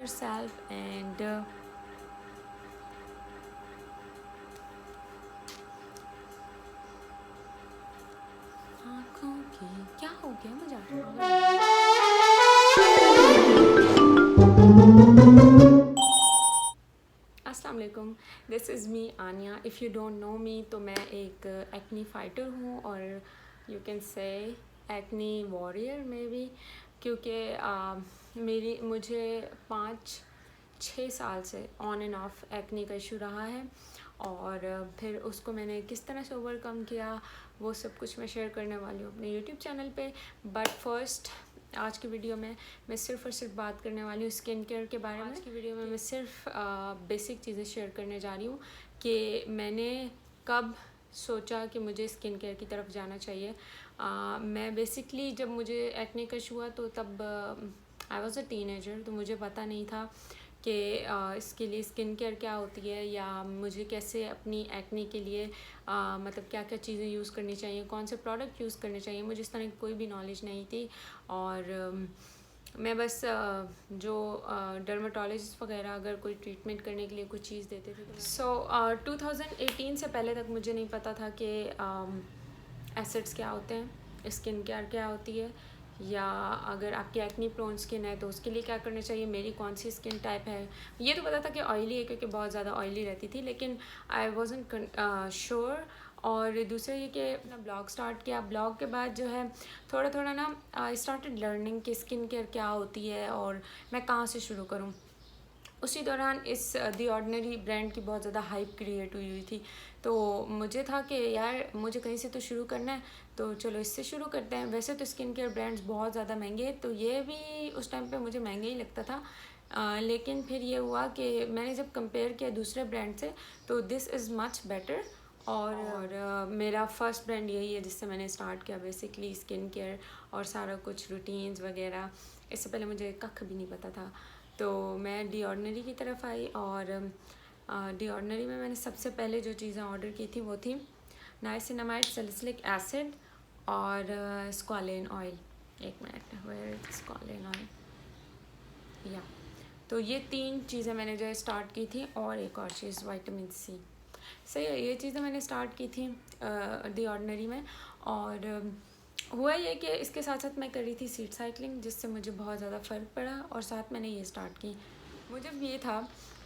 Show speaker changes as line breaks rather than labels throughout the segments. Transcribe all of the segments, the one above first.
yourself and आँखों की क्या हो गया मुझे अस्सलाम वालेकुम, this is me Aniya. If you don't know me तो मैं एक एक्नी फाइटर हूँ और you can say acne warrior में भी, क्योंकि मुझे 5-6 साल से ऑन एंड ऑफ एक्नी का इशू रहा है और फिर उसको मैंने किस तरह से ओवरकम किया वो सब कुछ मैं शेयर करने वाली हूँ अपने यूट्यूब चैनल पे। बट फर्स्ट आज की वीडियो में मैं सिर्फ और सिर्फ बात करने वाली हूँ स्किन केयर के बारे में। आज की वीडियो में मैं सिर्फ बेसिक चीज़ें शेयर करने जा रही हूँ कि मैंने कब सोचा कि मुझे स्किन केयर की तरफ जाना चाहिए। मैं बेसिकली जब मुझे एक्ने का इशू हुआ तो तब आई वॉज़ अ टीनेजर, तो मुझे पता नहीं था कि इसके लिए स्किन केयर क्या होती है या मुझे कैसे अपनी एक्ने के लिए मतलब क्या क्या चीज़ें यूज़ करनी चाहिए, कौन से प्रोडक्ट यूज़ करने चाहिए, मुझे इस तरह की कोई भी नॉलेज नहीं थी। और मैं बस जो डर्माटोलॉजिस्ट वगैरह अगर कोई ट्रीटमेंट करने के लिए कोई चीज़ देते थे तो 2018 से पहले तक मुझे नहीं पता था कि एसिड्स क्या होते हैं, स्किन केयर क्या होती है, या अगर आपकी एक्नी प्रोन स्किन है तो उसके लिए क्या करना चाहिए, मेरी कौन सी स्किन टाइप है। ये तो पता था कि ऑयली है क्योंकि बहुत ज़्यादा ऑयली रहती थी, लेकिन आई वॉज़न्ट श्योर। और दूसरा ये कि अपना ब्लॉग स्टार्ट किया। ब्लॉग के बाद जो है थोड़ा थोड़ा ना आई स्टार्टेड लर्निंग कि स्किन केयर क्या होती है और मैं कहाँ से शुरू करूँ। उसी दौरान इस दी ऑर्डिनरी ब्रांड की बहुत ज़्यादा हाइप क्रिएट हुई थी, तो मुझे था कि यार मुझे कहीं से तो शुरू करना है, तो चलो इससे शुरू करते हैं। वैसे तो स्किन केयर ब्रांड्स बहुत ज़्यादा महंगे हैं, तो ये भी उस टाइम पे मुझे महंगा ही लगता था। लेकिन फिर ये हुआ कि मैंने जब कंपेयर किया दूसरे ब्रांड से तो दिस इज़ मच बेटर। और मेरा फर्स्ट ब्रांड यही है जिससे मैंने स्टार्ट किया बेसिकली स्किन केयर और सारा कुछ रूटीन्स वगैरह। इससे पहले मुझे कख भी नहीं पता था, तो मैं डी ऑर्डिनरी की तरफ आई। और डी ऑर्डिनरी में मैंने सबसे पहले जो चीज़ें ऑर्डर की थी वो थी नाइसिनामाइड, सैलिसिलिक एसिड और स्क्वालेन ऑयल। एक minute, where is squalane oil, या तो ये 3 चीज़ें मैंने जो है स्टार्ट की थी, और एक और चीज़ विटामिन सी। सही है, ये चीज़ें मैंने स्टार्ट की थी दी ऑर्डिनरी में। और हुआ ये कि इसके साथ साथ मैं कर रही थी सीट साइकिलिंग, जिससे मुझे बहुत ज़्यादा फ़र्क पड़ा और साथ मैंने ये स्टार्ट की। मुझे ये था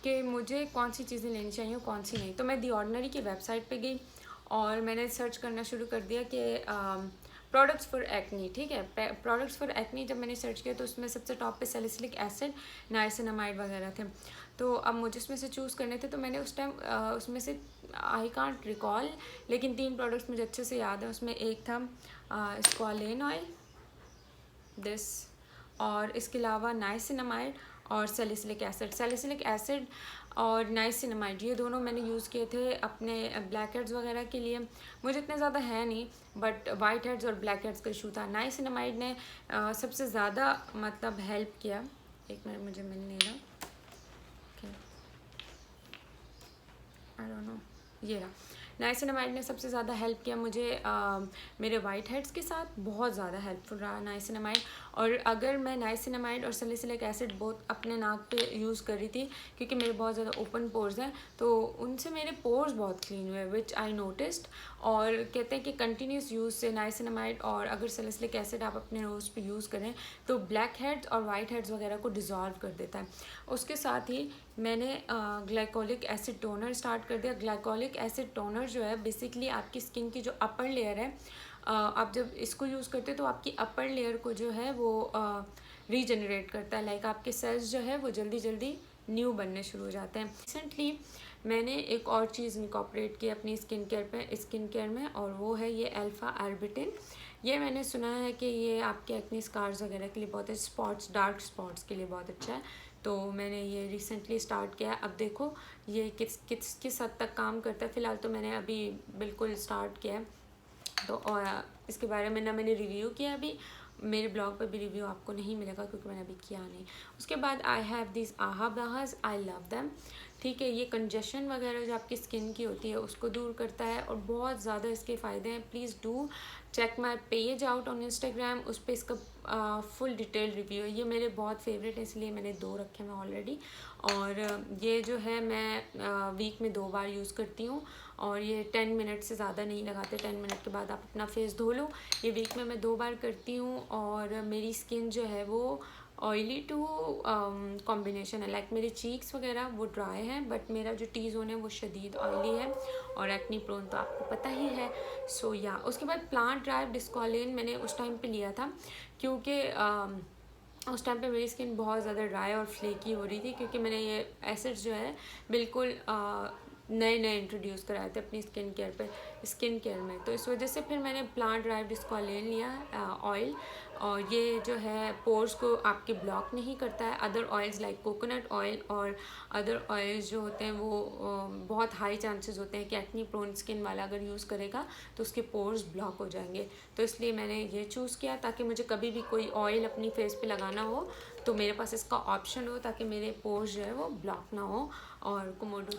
कि मुझे कौन सी चीज़ें लेनी चाहिए और कौन सी नहीं, तो मैं दी ऑर्डिनरी की वेबसाइट पे गई और मैंने सर्च करना शुरू कर दिया कि प्रोडक्ट्स फॉर एक्नी। ठीक है, प्रोडक्ट्स फॉर एक्नी जब मैंने सर्च किया तो उसमें सबसे टॉप पे सैलिसिलिक एसिड, नाइसिनामाइड वगैरह थे। तो अब मुझे उसमें से चूज़ करने थे, तो मैंने उस टाइम उसमें से आई कांट रिकॉल, लेकिन 3 प्रोडक्ट्स मुझे अच्छे से याद है। उसमें एक था स्क्वालेन ऑयल, दिस, और इसके अलावा नाइसिनामाइड और सैलिसिलिक एसिड। सैलिसिलिक एसिड और नाइसिनामाइड ये दोनों मैंने यूज़ किए थे अपने ब्लैक हेड्स वगैरह के लिए। मुझे इतने ज़्यादा है नहीं, बट वाइट हेड्स और ब्लैक हेड्स का इशू था। नाइसिनामाइड ने सबसे ज़्यादा मतलब हेल्प किया। एक मिनट, मुझे मिल नहीं रहा, आई डोंट नो, ये रहा। नाइसिनामाइड ने सबसे ज़्यादा हेल्प किया मुझे मेरे वाइट हेड्स के साथ, बहुत ज़्यादा हेल्पफुल रहा नाइसिनामाइड। और अगर मैं नाइसिनामाइड और सैलिसिलिक एसिड बहुत अपने नाक पे यूज़ कर रही थी, क्योंकि मेरे बहुत ज़्यादा ओपन पोर्स हैं, तो उनसे मेरे पोर्स बहुत क्लीन हुए, विच आई नोटिस्ड। और कहते हैं कि कंटिन्यूस यूज़ से नाइसिनामाइड और अगर सैलिसिलिक एसिड आप अपने नोज़ पे यूज़ करें तो ब्लैक हेड्स और वाइट हेड्स वगैरह को डिज़ोल्व कर देता है। उसके साथ ही मैंने ग्लाइकोलिक एसिड टोनर स्टार्ट कर दिया। ग्लाइकोलिक एसिड टोनर जो है बेसिकली आपकी स्किन की जो अपर लेयर है, आप जब इसको यूज़ करते हो तो आपकी अपर लेयर को जो है वो रीजनरेट करता है। लाइक आपके सेल्स जो है वो जल्दी जल्दी न्यू बनने शुरू हो जाते हैं। रिसेंटली मैंने एक और चीज़ इनकॉर्पोरेट की अपनी स्किन केयर में, और वो है ये अल्फ़ा आर्बिटिन। ये मैंने सुना है कि ये आपके एक्ने स्कार्स वगैरह के लिए बहुत है, स्पॉट्स, डार्क स्पॉट्स के लिए बहुत अच्छा है, तो मैंने ये रिसेंटली स्टार्ट किया है। अब देखो ये किस हद तक काम करता है। फ़िलहाल तो मैंने अभी बिल्कुल स्टार्ट किया है, तो और इसके बारे में ना मैंने रिव्यू किया, अभी मेरे ब्लॉग पर भी रिव्यू आपको नहीं मिलेगा क्योंकि मैंने अभी किया नहीं। उसके बाद आई हैव दिस आहा ब्राहाज, आई लव दैम। ठीक है, ये कंजेशन वगैरह जो आपकी स्किन की होती है उसको दूर करता है और बहुत ज़्यादा इसके फ़ायदे हैं। Please do check my page out on Instagram, उस पर इसका फुल डिटेल रिव्यू है। ये मेरे बहुत फेवरेट है, इसलिए मैंने 2 रखे हैं ऑलरेडी। और ये जो है मैं वीक में 2 बार यूज़ करती हूँ, और ये 10 मिनट से ज़्यादा नहीं लगाते। 10 मिनट के बाद आप अपना फेस धो लो। ये वीक में मैं 2 बार करती हूँ। और मेरी स्किन जो है वो ऑयली टू कॉम्बिनेशन है, लाइक मेरे चीक्स वगैरह वो ड्राई हैं, बट मेरा जो टी जोन है वो शदीद ऑयली है और एक्नी प्रोन तो आपको पता ही है। सो या उसके बाद प्लांट ड्राइव डिस्कॉलिन मैंने उस टाइम पे लिया था, क्योंकि उस टाइम पे मेरी स्किन बहुत ज़्यादा ड्राई और फ्लेकी हो रही थी, क्योंकि मैंने ये एसिड्स जो है बिल्कुल नए नए इंट्रोड्यूस कराए थे अपनी स्किन केयर में। तो इस वजह से फिर मैंने प्लांट ड्राइव डिस्कॉलिन लिया ऑयल, और ये जो है पोर्स को आपके ब्लॉक नहीं करता है। Other oils like coconut oil और अदर ऑयल्स जो होते हैं वो बहुत हाई चांसेस होते हैं कि एक्नी प्रोन स्किन वाला अगर यूज़ करेगा तो उसके पोर्स ब्लॉक हो जाएंगे। तो इसलिए मैंने ये चूज़ किया ताकि मुझे कभी भी कोई ऑयल अपनी फेस पे लगाना हो तो मेरे पास इसका ऑप्शन हो, ताकि मेरे पोर्स जो है वो ब्लॉक ना हो। और Komodo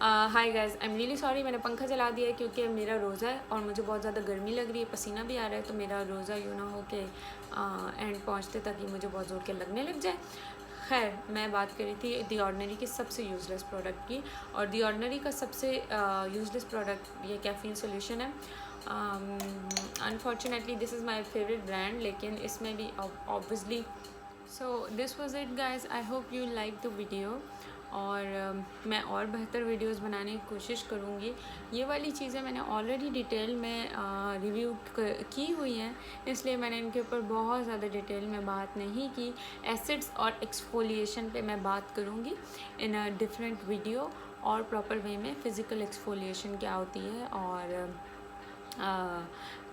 hi guys, I am really sorry, मैंने पंखा चला दिया है क्योंकि मेरा रोज़ा है और मुझे बहुत ज़्यादा गर्मी लग रही है, पसीना भी आ रहा है। तो मेरा रोज़ा यूँ ना हो के एंड पहुँचते तक ही मुझे बहुत ज़ोर के लगने लग जाए। खैर, मैं बात कर रही थी दी ऑर्डिनरी के सबसे यूज़लेस प्रोडक्ट की, और दी ऑर्डिनरी का सबसे यूज़लेस प्रोडक्ट ये कैफ़ीन सोल्यूशन है। Unfortunately this is my favourite brand, लेकिन इसमें भी obviously. So this was it guys, I hope you like the video, और मैं और बेहतर वीडियोस बनाने की कोशिश करूँगी। ये वाली चीज़ें मैंने ऑलरेडी डिटेल में रिव्यू की हुई हैं, इसलिए मैंने इनके ऊपर बहुत ज़्यादा डिटेल में बात नहीं की। एसिड्स और एक्सफोलिएशन पे मैं बात करूँगी इन अ डिफरेंट वीडियो, और प्रॉपर वे में फ़िज़िकल एक्सफोलिएशन क्या होती है, और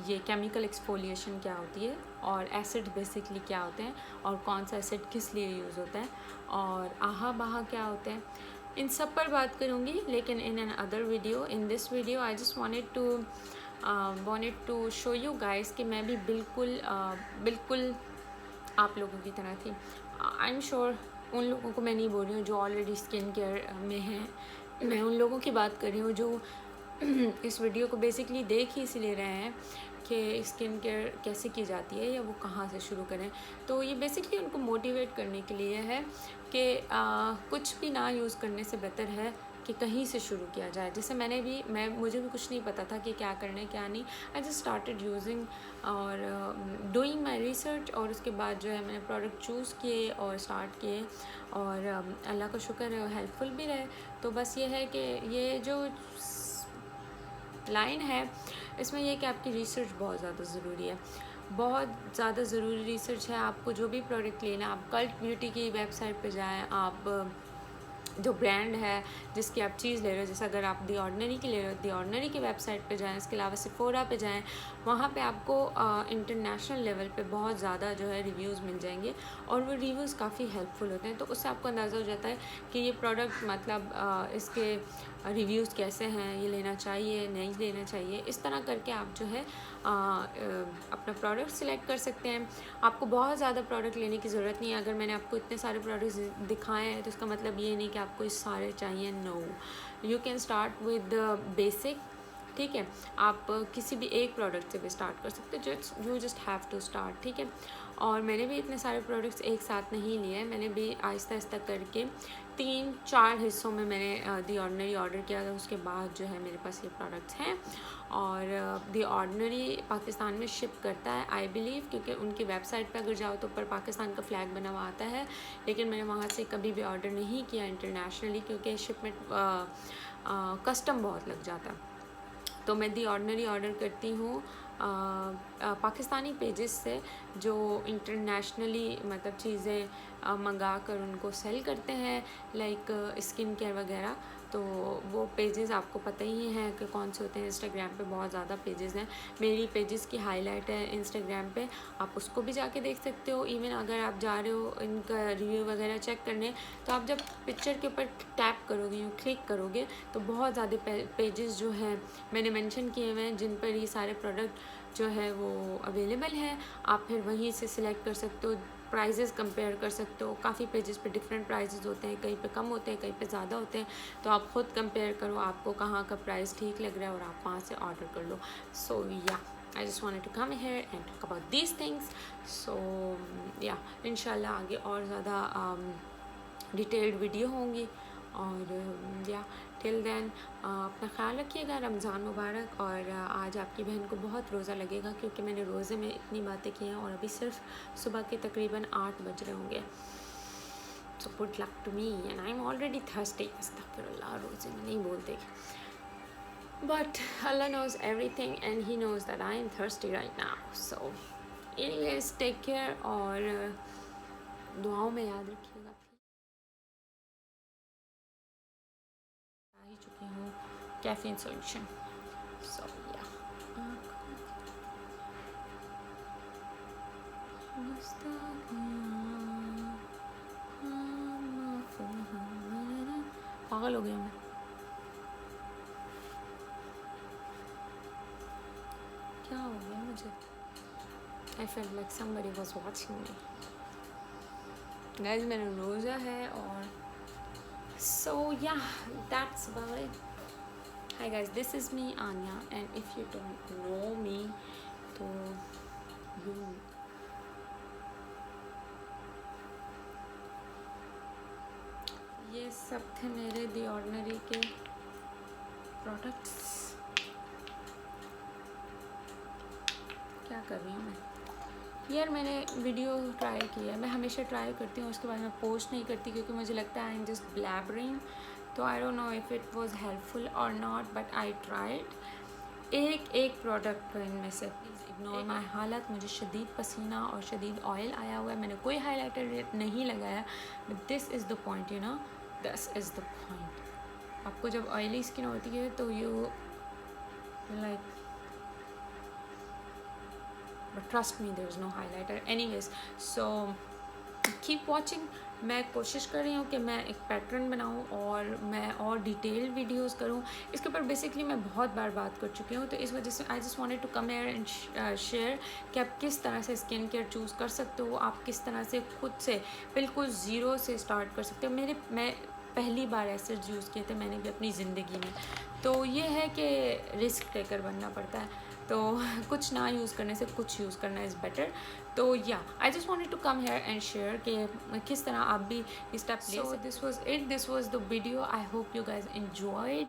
ये केमिकल एक्सफोलिएशन क्या होती है, और एसिड बेसिकली क्या होते हैं, और कौन सा एसिड किस लिए यूज़ होता है, और आहा बाहा क्या होते हैं, इन सब पर बात करूँगी। लेकिन in another video, in this video I just wanted to show you guys कि मैं भी बिल्कुल आप लोगों की तरह थी। आई एम श्योर उन लोगों को मैं नहीं बोल रही हूँ जो ऑलरेडी स्किन केयर में हैं, मैं उन लोगों की बात कर रही हूँ जो इस वीडियो को बेसिकली देख ही इसलिए रहे हैं कि स्किन केयर कैसे की जाती है या वो कहाँ से शुरू करें। तो ये बेसिकली उनको मोटिवेट करने के लिए है कि कुछ भी ना यूज़ करने से बेहतर है कि कहीं से शुरू किया जाए। जैसे मुझे भी कुछ नहीं पता था कि क्या करना है क्या नहीं। आई जस्ट स्टार्टेड यूजिंग और डूइंग माई रिसर्च, और उसके बाद जो है मैंने प्रोडक्ट चूज़ किए और स्टार्ट किए, और अल्लाह का शुक्र है हेल्पफुल भी रहे। तो बस ये है कि ये जो लाइन है इसमें यह कि आपकी रिसर्च बहुत ज़्यादा ज़रूरी है, बहुत ज़्यादा ज़रूरी रिसर्च है। आपको जो भी प्रोडक्ट लेना है, आप कल्ट ब्यूटी की वेबसाइट पे जाएं, आप जो ब्रांड है जिसकी आप चीज़ ले रहे हो, जैसे अगर आप दी ऑर्डिनरी की ले रहे हो, दी ऑर्डिनरी की वेबसाइट पे जाएं। इसके अलावा सेफोरा पे जाएं, वहाँ पे आपको इंटरनेशनल लेवल पे बहुत ज़्यादा जो है रिव्यूज़ मिल जाएंगे, और वो रिव्यूज़ काफ़ी हेल्पफुल होते हैं। तो उससे आपको अंदाज़ा हो जाता है कि ये प्रोडक्ट मतलब इसके रिव्यूज़ कैसे हैं, ये लेना चाहिए नहीं लेना चाहिए। इस तरह करके आप जो है अपना प्रोडक्ट सिलेक्ट कर सकते हैं। आपको बहुत ज़्यादा प्रोडक्ट लेने की ज़रूरत नहीं है। अगर मैंने आपको इतने सारे प्रोडक्ट्स दिखाए हैं तो इसका मतलब ये नहीं कि आपको इस सारे चाहिए, no. You can start with basic, ठीक है। आप किसी भी एक प्रोडक्ट से भी स्टार्ट कर सकते हो, you just have to start, ठीक है। और मैंने भी इतने सारे प्रोडक्ट्स एक साथ नहीं लिए हैं, मैंने भी आहिस्ता आहिस्ता करके 3-4 हिस्सों में मैंने दी ऑर्डिनरी ऑर्डर किया था। उसके बाद जो है मेरे पास ये प्रोडक्ट्स हैं, और दी ऑर्डिनरी पाकिस्तान में शिप करता है आई बिलीव, क्योंकि उनकी वेबसाइट पे अगर जाओ तो ऊपर पाकिस्तान का फ्लैग बना हुआ आता है। लेकिन मैंने वहाँ से कभी भी ऑर्डर नहीं किया इंटरनेशनली, क्योंकि शिपमेंट कस्टम बहुत लग जाता है। तो मैं दी ऑर्डिनरी ऑर्डर करती हूँ पाकिस्तानी पेजेस से, जो इंटरनेशनली मतलब चीज़ें मंगा कर उनको सेल करते हैं, लाइक स्किन केयर वगैरह। तो वो पेजेस आपको पता ही हैं कि कौन से होते हैं। इंस्टाग्राम पे बहुत ज़्यादा पेजेस हैं, मेरी पेजेस की हाईलाइट है इंस्टाग्राम पे, आप उसको भी जाके देख सकते हो। इवन अगर आप जा रहे हो इनका रिव्यू वगैरह चेक करने, तो आप जब पिक्चर के ऊपर टैप करोगे, यूँ क्लिक करोगे, तो बहुत ज़्यादा पेजेस जो हैं मैंने मेंशन किए हुए हैं जिन पर ये सारे प्रोडक्ट जो है वो अवेलेबल हैं। आप फिर वहीं से सिलेक्ट कर सकते हो, प्राइजेस कंपेयर कर सकते हो। काफ़ी पेजेस पे डिफरेंट प्राइजेस होते हैं, कहीं पे कम होते हैं, कहीं पे ज़्यादा होते हैं। तो आप खुद कंपेयर करो आपको कहाँ का प्राइस ठीक लग रहा है और आप वहाँ से ऑर्डर कर लो। सो या I just wanted to come here and talk about these things. So yeah, inshallah आगे और ज़्यादा डिटेल्ड वीडियो होंगी। और या टिल देन अपना ख्याल रखिएगा। रमज़ान मुबारक। और आज आपकी बहन को बहुत रोज़ा लगेगा क्योंकि मैंने रोज़े में इतनी बातें की हैं और अभी सिर्फ सुबह के तकरीबन 8 बज रहे होंगे। So good luck to me and I am already thirsty. अस्तगफिरुल्लाह, रोज़े में नहीं बोलते, but Allah knows everything and He knows that I am thirsty right now. So anyways, take care और दुआओं में याद रखिएगा। आ ही चुकी हूँ कैफीन सॉल्यूशन। So yeah, पागल हो गया मैं। क्या हो गया मुझे? I felt like somebody was watching me. Guys, मेरा रोज़ा है और so yeah, that's about it. Hi guys, this is me Anya, and if you don't know me, तो you ये सब थे मेरे दी ऑर्डिनरी के प्रोडक्ट्स। क्या कर रही हूँ मैं यार? मैंने वीडियो ट्राई किया है, मैं हमेशा ट्राई करती हूँ, उसके बाद मैं पोस्ट नहीं करती क्योंकि मुझे लगता है आई एम जस्ट ब्लैबरिंग। तो I don't know if it was helpful और नॉट, बट आई ट्राइड। एक प्रोडक्ट तो इनमें से प्लीज़ इग्नोर माई हालत। मुझे शदीद पसीना और शदीद ऑयल आया हुआ है। मैंने कोई हाईलाइटर नहीं लगाया, but this is the point, you know, this is the point. आपको जब ऑयली स्किन होती है तो you like, but trust me, there is no highlighter anyways. So keep watching. मैं कोशिश कर रही हूँ कि मैं एक पैटर्न बनाऊँ और मैं और डिटेल्ड वीडियोस करूँ। इसके ऊपर बेसिकली मैं बहुत बार बात कर चुकी हूँ, तो इस वजह से I just wanted to come here and share कि आप किस तरह से स्किन केयर चूज़ कर सकते हो, आप किस तरह से खुद से बिल्कुल ज़ीरो से स्टार्ट कर सकते हो। मैं पहली बार एसिड्स यूज़ किए थे मैंने भी अपनी ज़िंदगी में, तो ये है कि रिस्क टेकर बनना पड़ता है। तो कुछ ना यूज़ करने से कुछ यूज़ करना इज़ बेटर। तो yeah I just wanted to come here and share कि किस तरह आप भी स्टेप ले सकते। So this was it, this was the video. I hope you guys enjoyed.